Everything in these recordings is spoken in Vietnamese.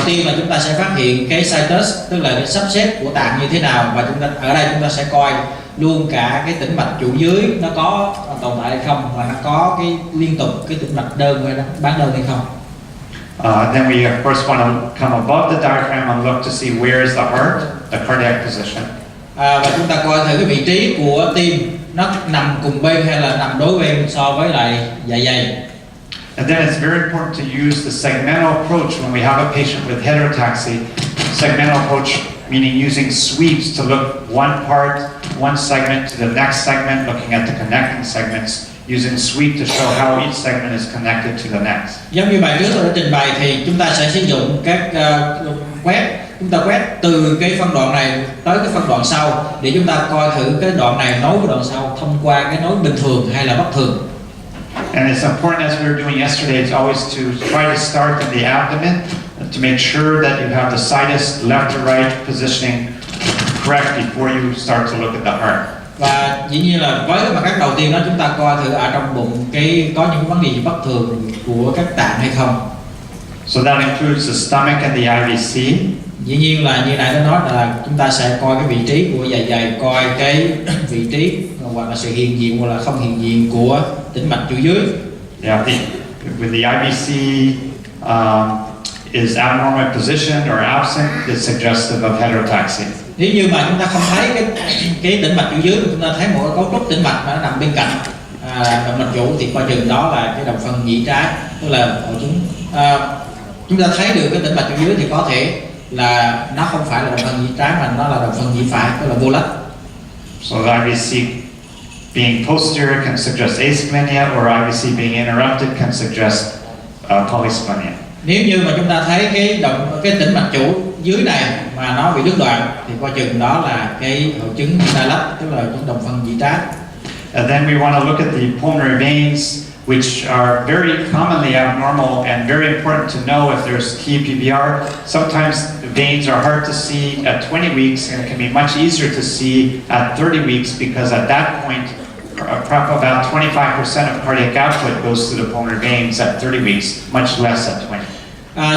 tiên là chúng ta sẽ phát hiện cái situs, tức là cái sắp xếp của tạng như thế nào, và ở đây chúng ta sẽ coi luôn cả cái tĩnh mạch trụ dưới nó có tồn tại hay không, và nó có cái liên tục cái tĩnh mạch đơn hay bán đơn hay không. Then we of course want to come above the diaphragm and look to see where is the heart, the cardiac position. Và chúng ta coi thử cái vị trí của tim nó nằm cùng bên hay là nằm đối bên so với lại dạ dày. And then it's very important to use the segmental approach when we have a patient with heterotaxy. Segmental approach meaning using sweeps to look one part, one segment to the next segment, looking at the connecting segments, using sweep to show how each segment is connected to the next. Giống như bài trước tôi đã trình bày thì chúng ta sẽ sử dụng các chúng ta quét từ cái phân đoạn này tới cái phân đoạn sau để chúng ta coi thử cái đoạn này nối với đoạn sau thông qua cái nối bình thường hay là bất thường. And it's important, as we were doing yesterday, it's always to try to start in the abdomen to make sure that you have the situs left to right positioning correct before you start to look at the heart. Và dĩ nhiên là với cái mặt cắt đầu tiên đó, chúng ta coi thử ở trong bụng cái có những vấn đề gì bất thường của các tạng hay không. So that includes the stomach and the IVC. Dĩ nhiên là như nãy đã nói là chúng ta sẽ coi cái vị trí của dạ dày, coi cái vị trí hoặc là sự hiện diện hoặc là không hiện diện của tĩnh mạch trụ dưới. Yeah, with the IVC is abnormal position or absent, it's suggestive of heterotaxy. Nếu như mà chúng ta không thấy cái tĩnh mạch trụ dưới, chúng ta thấy một cái cấu trúc tĩnh mạch mà nó nằm bên cạnh động mạch trụ thì coi chừng đó là cái động phân nhĩ trái, tức là hội chứng. Chúng ta thấy được cái tĩnh mạch trụ dưới thì có thể là nó không phải là động phân nhĩ trái mà nó là động phân nhĩ phải, tức là vô lách. So the IVC being posterior can suggest asplenia, or IVC being interrupted can suggest polysplenia. Nếu như mà chúng ta thấy cái tĩnh mạch trụ dưới này mà nó bị đứt đoạn thì coi chừng đó là cái hội chứng đa lách, tức là hội chứng động phân nhĩ trái. And then we want to look at the pulmonary veins, which are very commonly abnormal and very important to know if there's TPPR. Sometimes the veins are hard to see at 20 weeks and it can be much easier to see at 30 weeks because at that point, about 25% of cardiac output goes to the pulmonary veins at 30 weeks, much less at 20.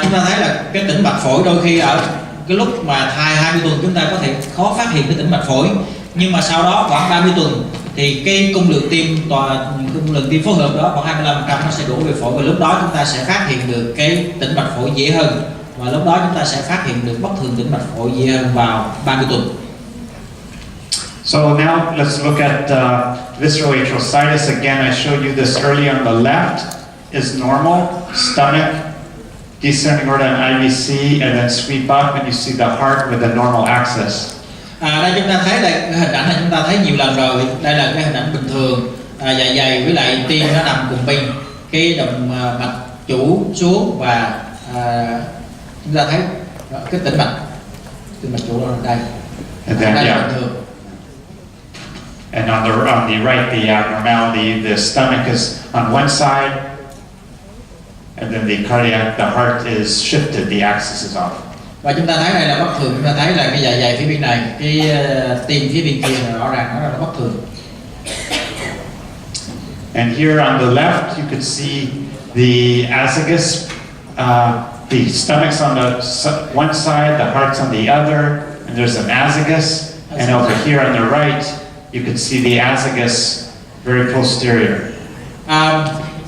Chúng ta thấy là cái tĩnh mạch phổi đôi khi ở cái lúc mà thai 20 tuần chúng ta có thể khó phát hiện cái tĩnh mạch phổi, nhưng mà sau đó khoảng 30 tuần thì cái cung lượng tim phối hợp đó khoảng 25% nó sẽ đổ về phổi, và lúc đó chúng ta sẽ phát hiện được cái tĩnh mạch phổi dễ hơn, và lúc đó chúng ta sẽ phát hiện được bất thường tĩnh mạch phổi dễ hơn vào 30 tuần. So now let's look at visceral atrial situs. Again, I showed you this earlier. On the left is normal, stomach, descending aorta and IVC, and then sweep up and you see the heart with the normal axis. Đây chúng ta thấy đây, cái hình ảnh này chúng ta thấy nhiều lần rồi. Đây là cái hình ảnh bình thường, dạ dày với lại tim nó nằm cùng bên cái động mạch chủ xuống, và chúng ta thấy cái tĩnh mạch chủ đó là đây. Đây là bình thường. And on the right, the abnormality, the stomach is on one side, and then the heart is shifted, the axis is off. Và chúng ta thấy đây là bất thường, chúng ta thấy là cái dạ dày phía bên này, cái tim phía bên kia là rõ ràng nó là bất thường. And here on the left, you could see the azygos, the stomach's on the one side, the heart's on the other, and there's an azygos. And over here on the right, you could see the azygos very posterior.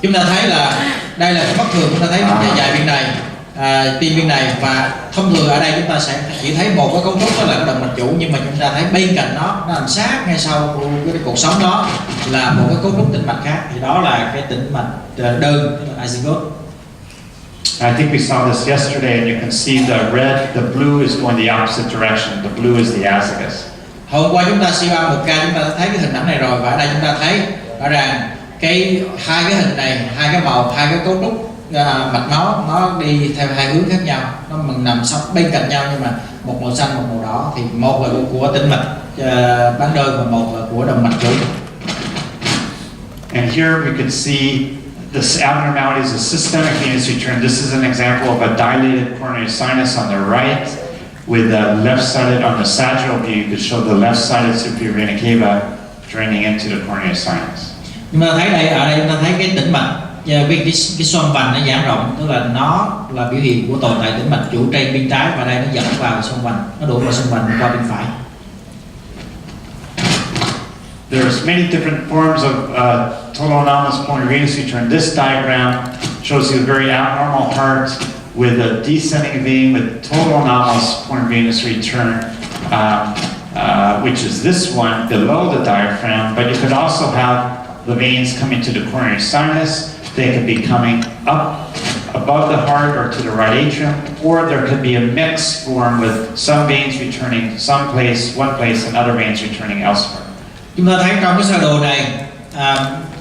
Chúng ta thấy là đây là cái bất thường, chúng ta thấy dạ dày bên này, tim bên này, và thông thường ở đây chúng ta sẽ chỉ thấy một cái cấu trúc đó là cái động mạch chủ, nhưng mà chúng ta thấy bên cạnh nó nằm sát ngay sau cái cột sống đó là một cái cấu trúc tĩnh mạch khác, thì đó là cái tĩnh mạch đơn, tức là azygote. I think we saw this yesterday, and you can see the red, the blue is going the opposite direction. The blue is the azygos. Hôm qua chúng ta siêu âm một ca, chúng ta thấy cái hình ảnh này rồi, và ở đây chúng ta thấy rõ ràng hai cái hình này, hai cái màu, hai cái cấu trúc mạch máu nó đi theo hai hướng khác nhau, nó nằm song bên cạnh nhau, nhưng mà một màu xanh, một màu đỏ, thì một là của tĩnh mạch bán đơn và một là của động mạch chủ. And here we can see this abnormality is a systemic venous return. This is an example of a dilated coronary sinus on the right, with the left-sided on the sagittal view. You could show the left-sided superior vena cava draining into the coronary sinus. Nhưng mà thấy đây, ở đây chúng ta thấy cái tĩnh mạch cái xoang vành nó giãn rộng, tức là nó là biểu hiện của tồn tại tĩnh mạch chủ trên bên trái, và đây nó dẫn vào xoang vành, nó đổ vào xoang vành qua bên phải. There's many different forms of total anomalous pulmonary venous return. This diagram shows you a very abnormal heart with a descending vein with total anomalous pulmonary venous return, which is this one below the diaphragm. But you could also have the veins coming to the coronary sinus. They could be coming up above the heart or to the right atrium, or there could be a mix form with some veins returning one place, and other veins returning elsewhere. Chúng ta thấy trong cái sơ đồ này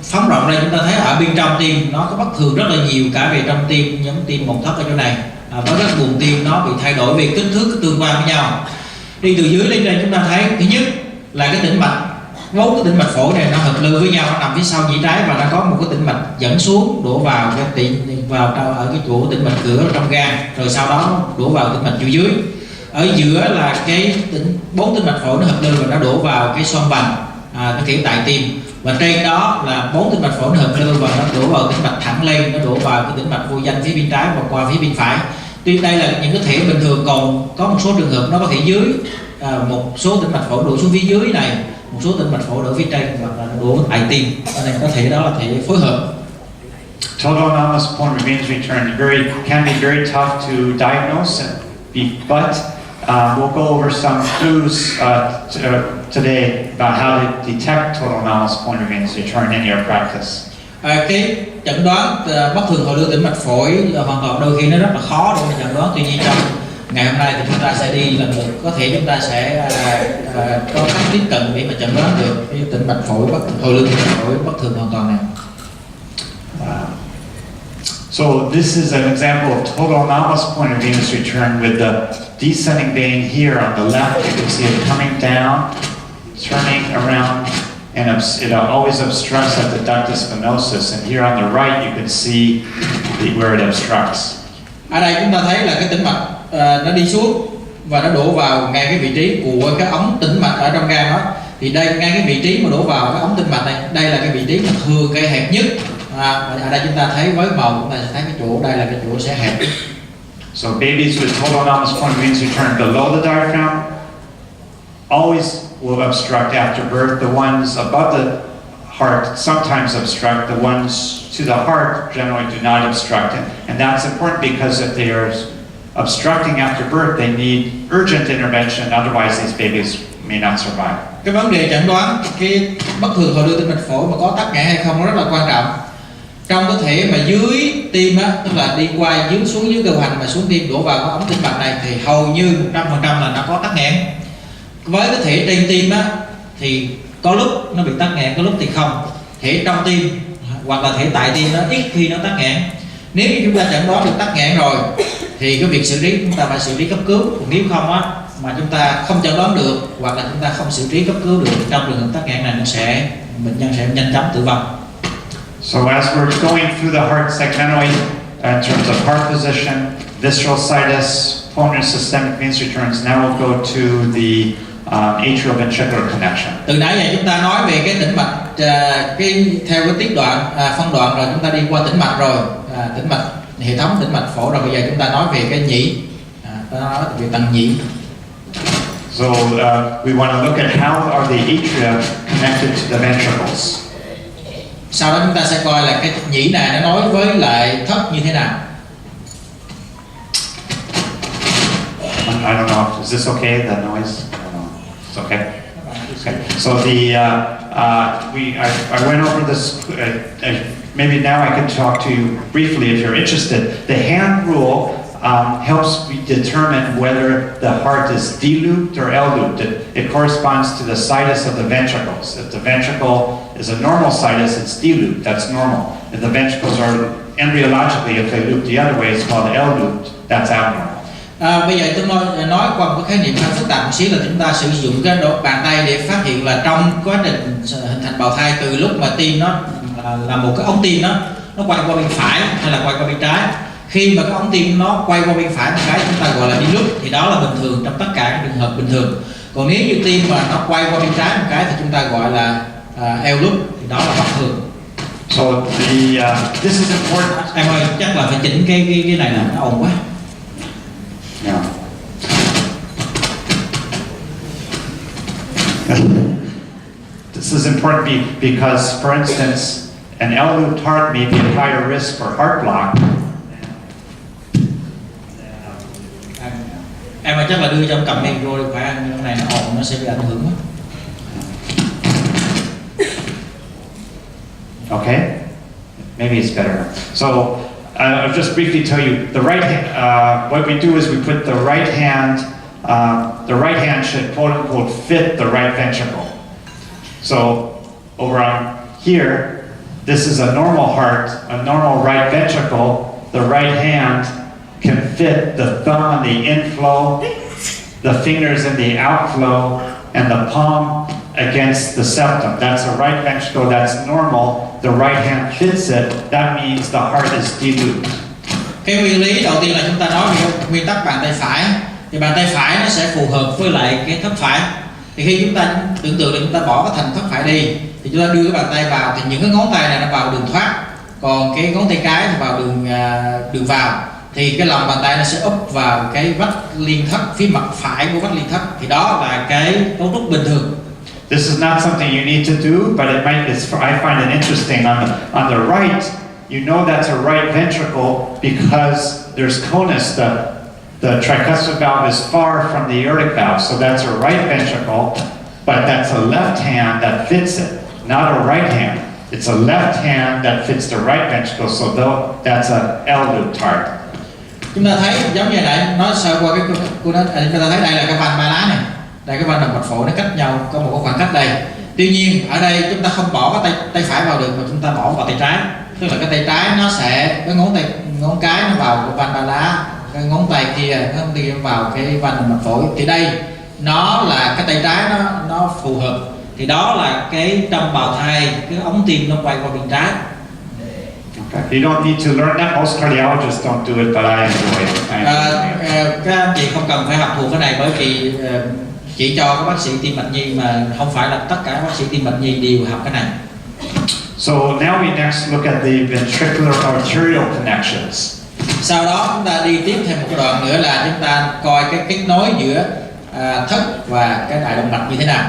phóng rộng đây, chúng ta thấy ở bên trong tim nó có bất thường rất là nhiều, cả về trong tim, nhóm tim một thấp ở chỗ này, với các buồng tim nó bị thay đổi về kích thước tương quan với nhau. Đi từ dưới lên đây chúng ta thấy thứ nhất là cái tĩnh mạch, 4 cái tĩnh mạch phổi này nó hợp lưu với nhau, nó nằm phía sau nhĩ trái, và nó có một cái tĩnh mạch dẫn xuống đổ vào ở cái chỗ tĩnh mạch cửa trong gan, rồi sau đó đổ vào tĩnh mạch dưới. Ở giữa là cái 4 tĩnh mạch phổi nó hợp lưu và nó đổ vào cái xoang vành, nó kiểu tại tim, và trên đó là 4 tĩnh mạch phổi nó hợp lưu và nó đổ vào tĩnh mạch thẳng lên, nó đổ vào cái tĩnh mạch vô danh phía bên trái và qua phía bên phải. Tuy đây là những cái thể bình thường, còn có một số trường hợp nó có thể dưới, một số tĩnh mạch phổi đổ xuống phía dưới này, một số tĩnh mạch phổi đổ phía trên, hoặc là đổ tại tim, cho nên có thể đó là thể phối hợp. Total anomalous pulmonary venous return can be very tough to diagnose, but we'll go over some clues today about how to detect total anomalous pulmonary venous return in your practice. Cái chẩn đoán bất thường hồi lưu tĩnh mạch phổi hoàn toàn đôi khi nó rất là khó để mà chẩn đoán. Tuy nhiên trong ngày hôm nay thì chúng ta sẽ đi lần lượt, có thể chúng ta sẽ có cách tiếp cận để mà chẩn đoán được cái tĩnh mạch phổi hồi lưu tĩnh mạch phổi bất thường hoàn toàn này. So this is an example of total anomalous pulmonary venous return with the descending vein here on the left. You can see it coming down, turning around, and it always obstructs at the ductus venosus. And here on the right, you can see where it obstructs. Ở đây chúng ta thấy là cái tĩnh mạch nó đi xuống và nó đổ vào ngay cái vị trí của cái ống tĩnh mạch ở trong gan đó. Thì đây ngay cái vị trí mà đổ vào cái ống tĩnh mạch này, đây là cái vị trí mà thường gây hẹp nhất. Ở đây chúng ta thấy với màu, chúng ta sẽ thấy cái chỗ đây là cái chỗ sẽ hẹp. So babies with total anomalous pulmonary venous return below the diaphragm always will obstruct after birth. The ones above the heart sometimes obstruct. The ones to the heart generally do not obstruct it. And that's important because if they are obstructing after birth, they need urgent intervention. Otherwise, these babies may not survive. Cái vấn đề chẩn đoán cái bất thường hồi lưu tĩnh mạch phổi mà có tắc nghẽn hay không nó rất là quan trọng. Trong cái thể mà dưới tim á, tức là đi qua xuống dưới cơ hoành mà xuống tim đổ vào cái ống tĩnh mạch này, thì hầu như 100% là nó có tắc nghẽn. Với cái thể trên tim á thì có lúc nó bị tắc nghẽn, có lúc thì không. Thể trong tim hoặc là thể tại tim nó ít khi nó tắc nghẽn. Nếu như chúng ta chẩn đoán được tắc nghẽn rồi thì cái việc xử lý chúng ta phải xử lý cấp cứu. Còn nếu không á mà chúng ta không chẩn đoán được hoặc là chúng ta không xử lý cấp cứu được, trong trường hợp tắc nghẽn này bệnh nhân sẽ nhanh chóng tử vong. So as we're going through the heart segmentally in terms of heart position, visceral situs, pulmonary systemic venous returns, now we'll go to the atrioventricular connection. Từ nãy giờ chúng ta nói về cái tĩnh mạch theo cái tiết đoạn phân đoạn rồi, chúng ta đi qua tĩnh mạch rồi, tĩnh mạch hệ thống tĩnh mạch phổi rồi, bây giờ chúng ta nói về cái nhĩ, nói về tầng nhĩ. So we want to look at how are the atria connected to the ventricles. Sau đó chúng ta sẽ coi là cái nhĩ này nó nối với lại thất như thế nào. I don't know. Is this okay? The noise? I don't know. It's okay. Okay. So I went over this. Maybe now I can talk to you briefly if you're interested. The hand rule helps determine whether the heart is D-looped or L-looped. It corresponds to the situs of the ventricles. If the ventricle is a normal situs, it's D-looped. That's normal. If the ventricles are embryologically, if they loop the other way, it's called L-looped. That's abnormal. Bây giờ tôi nói qua một cái khái niệm phức tạp một xíu, là chúng ta sử dụng cái bàn tay để phát hiện là trong quá trình hình thành bào thai, từ lúc mà tim nó là một cái ống tim nó quay qua bên phải hay là quay qua bên trái. Khi mà cái ống tim nó quay qua bên phải một cái, chúng ta gọi là đi lúc, thì đó là bình thường trong tất cả các trường hợp bình thường. Còn nếu như tim mà nó quay qua bên trái một cái thì chúng ta gọi là eo lúc, thì đó là bất thường. So this is important. Em ơi, chắc là phải chỉnh cái này là nó ồn quá. Yeah. This is important because, for instance, an L-looped heart may be at higher risk for heart block. Em ơi, chắc là đưa trong cầm micro đi, phải ăn cái này nó ồn, nó sẽ bị ảnh hưởng quá. Okay, maybe it's better. So I'll just briefly tell you the right hand. What we do is we put the right hand. The right hand should quote unquote fit the right ventricle. So over on here, this is a normal heart, a normal right ventricle. The right hand can fit the thumb in the inflow, the fingers in the outflow, and the palm against the septum. That's a right ventricle, that's normal. The right hand fits it, that means the heart is deluged. Cái nguyên lý đầu tiên là chúng ta nói về nguyên tắc bàn tay phải. Thì bàn tay phải nó sẽ phù hợp với lại cái thất phải. Thì khi chúng ta tưởng tượng là chúng ta bỏ cái thành thất phải đi, thì chúng ta đưa cái bàn tay vào, thì những cái ngón tay này nó vào đường thoát, còn cái ngón tay cái thì vào đường vào. Thì cái lòng bàn tay nó sẽ úp vào cái vách liên thất, phía mặt phải của vách liên thất. Thì đó là cái cấu trúc bình thường. This is not something you need to do, but I find it interesting. On the right, you know that's a right ventricle because there's conus. The tricuspid valve is far from the aortic valve, so that's a right ventricle, but that's a left hand that fits it, not a right hand. It's a left hand that fits the right ventricle, so that's a L-looped heart. Chúng ta thấy giống như này, nói sơ qua cái chúng ta thấy đây là cái van ba lá này, đây cái van động mạch phổi nó cách nhau có một khoảng cách đây. Tuy nhiên ở đây chúng ta không bỏ cái tay phải vào được, mà chúng ta bỏ vào tay trái. Tức là cái tay trái nó sẽ cái ngón cái nó vào cái van ba lá, cái ngón tay kia vào cái van động mạch phổi. Thì đây nó là cái tay trái nó phù hợp. Thì đó là cái trong bào thai cái ống tim nó quay qua bên trái. You don't need to learn that. Most cardiologists don't do it, but I enjoy it. Các anh chị không cần phải học thuộc cái này, bởi vì chỉ cho các bác sĩ tim mạch nhi, mà không phải là tất cả các bác sĩ tim mạch nhi đều học cái này. So now we next look at the ventricular arterial connections. Sau đó chúng ta đi tiếp thêm một cái đoạn nữa là chúng ta coi cái kết nối giữa thất và cái đại động mạch như thế nào.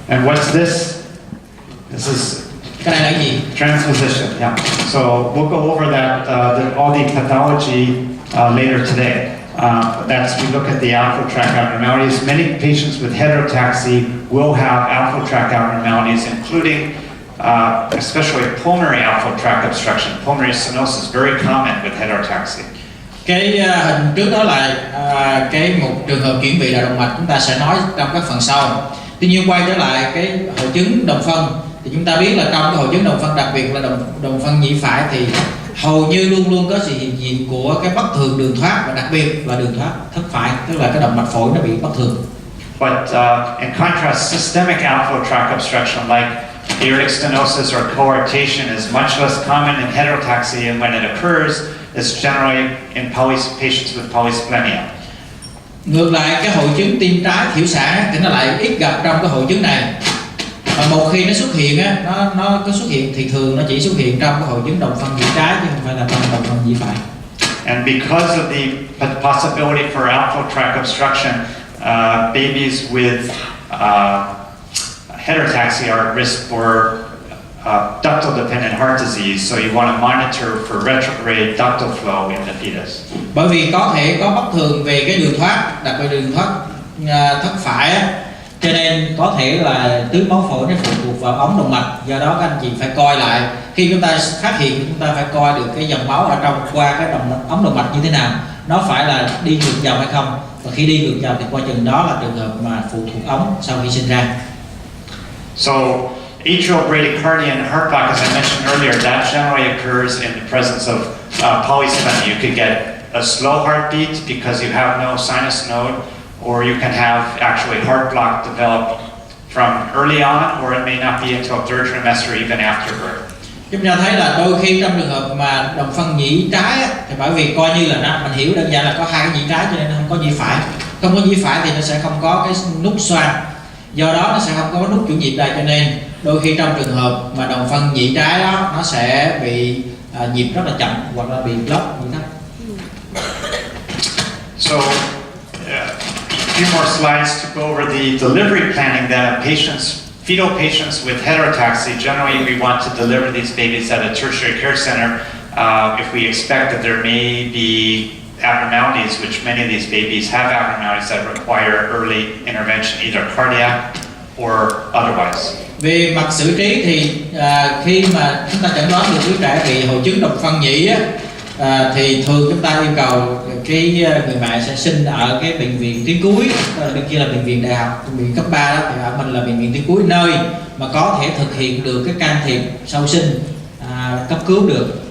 And what's this? This is cái này là cái gì? Transposition. Yeah. So we'll go over that all the pathology later today. That's we look at the outflow tract abnormalities. Many patients with heterotaxy will have outflow tract abnormalities, including especially pulmonary outflow tract obstruction. Pulmonary stenosis, very common with heterotaxy. Cái hình trước đó là một trường hợp chuyển vị đại động mạch, chúng ta sẽ nói trong các phần sau. Tuy nhiên quay trở lại cái hội chứng đồng phân, thì chúng ta biết là trong cái hội chứng đồng phân, đặc biệt là đồng phân nhĩ phải, thì hầu như luôn luôn có sự hiện diện của cái bất thường đường thoát, và đặc biệt là đường thoát thất phải, tức là cái động mạch phổi nó bị bất thường. But in contrast, systemic outflow tract obstruction like aortic stenosis or coarctation is much less common in heterotaxy, and when it occurs, it's generally in patients with polysplenia. Ngược lại, cái hội chứng tim trái thiểu sản thì nó lại ít gặp trong cái hội chứng này. Và một khi nó xuất hiện á, nó có xuất hiện thì thường nó chỉ xuất hiện trong cái hội chứng đồng phân nhĩ trái, chứ không phải là trong đồng phân nhĩ phải. And because of the possibility for outflow tract obstruction, babies with heterotaxy are at risk for ductal dependent heart disease, so you want to monitor for retrograde ductal flow in the fetus. Bởi vì có thể có bất thường về cái đường thoát, đặc biệt đường thoát thất phải á, cho nên có thể là tứ máu phổi nó phụ thuộc vào ống động mạch. Do đó các anh chị phải coi lại, khi chúng ta phát hiện chúng ta phải coi được cái dòng máu ở trong qua cái ống động mạch như thế nào, nó phải là đi ngược dòng hay không, và khi đi ngược dòng thì coi chừng đó là trường hợp mà phụ thuộc ống sau khi sinh ra. So atrial bradycardia and heart block, as I mentioned earlier, that generally occurs in the presence of polysplenia. You could get a slow heartbeat because you have no sinus node, or you can have actually heart block develop from early on, or it may not be until third trimester, even after birth. Chúng ta thấy là đôi khi trong trường hợp mà đồng phân nhĩ trái á, thì bởi vì coi như là mình hiểu đơn giản là có hai cái nhĩ trái, cho nên không có nhĩ phải. Không có nhĩ phải thì nó sẽ không có cái nút xoang. do đó nó sẽ không có nút chủ nhịp đây, cho nên đôi khi trong trường hợp mà đồng phân nhị trái đó nó sẽ bị nhịp rất là chậm hoặc là bị block như thế. So, a few more slides to go over the delivery planning that fetal patients with heterotaxy, generally we want to deliver these babies at a tertiary care center if we expect that there may be abnormalities, which many of these babies have abnormalities that require early intervention, either cardiac or otherwise. Về mặt xử trí thì khi mà chúng ta chẩn đoán được đứa trẻ bị hội chứng đồng phân nhĩ á, thì thường chúng ta yêu cầu cái người mẹ sẽ sinh ở cái bệnh viện tuyến cuối, bên kia là bệnh viện đại học, bệnh viện cấp 3 đó, thì ở mình là bệnh viện tuyến cuối, nơi mà có thể thực hiện được cái can thiệp sau sinh, cấp cứu được.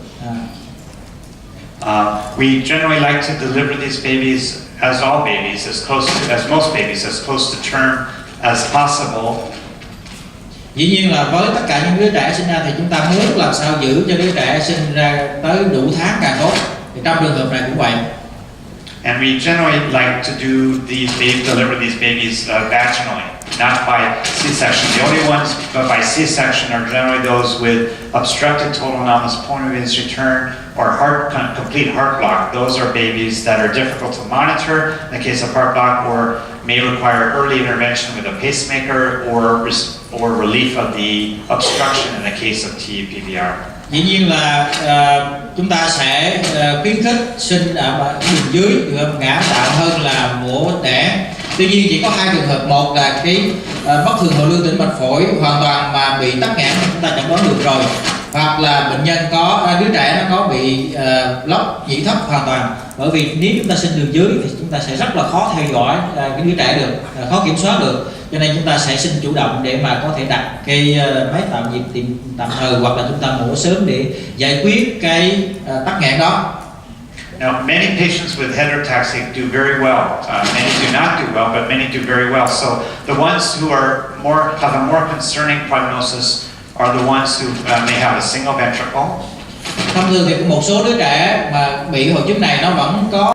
We generally like to deliver these babies, as all babies, as most babies, as close to term as possible. Dĩ nhiên là với tất cả những đứa trẻ sinh ra thì chúng ta muốn làm sao giữ cho đứa trẻ sinh ra tới đủ tháng càng tốt. Thì trong trường hợp này cũng vậy. And we generally like to deliver these babies vaginally, not by C-section. The only ones by C-section are generally those with obstructed total anomalous pulmonary veins return or complete heart block. Those are babies that are difficult to monitor in the case of heart block, or may require early intervention with a pacemaker or relief of the obstruction in the case of TPVR. Dĩ nhiên là chúng ta sẽ khuyến khích sinh ở đường dưới, ngã tạo hơn là mổ đẻ. Tuy nhiên chỉ có hai trường hợp, một là cái bất thường hồ lưu tĩnh mạch phổi hoàn toàn mà bị tắc nghẽn chúng ta chẩn đoán được rồi, hoặc là bệnh nhân có đứa trẻ nó có bị lốc nhĩ thấp hoàn toàn. Bởi vì nếu chúng ta sinh đường dưới thì chúng ta sẽ rất là khó theo dõi cái đứa trẻ được, khó kiểm soát được, cho nên chúng ta sẽ sinh chủ động để mà có thể đặt cái máy tạo nhịp tạm thời, hoặc là chúng ta mổ sớm để giải quyết cái tắc nghẽn đó. Now, many patients with heterotaxy do very well. Many do not do well, but many do very well. So the ones who have a more concerning prognosis are the ones who may have a single ventricle. Thông thường thì một số đứa trẻ mà bị hội chứng này nó vẫn có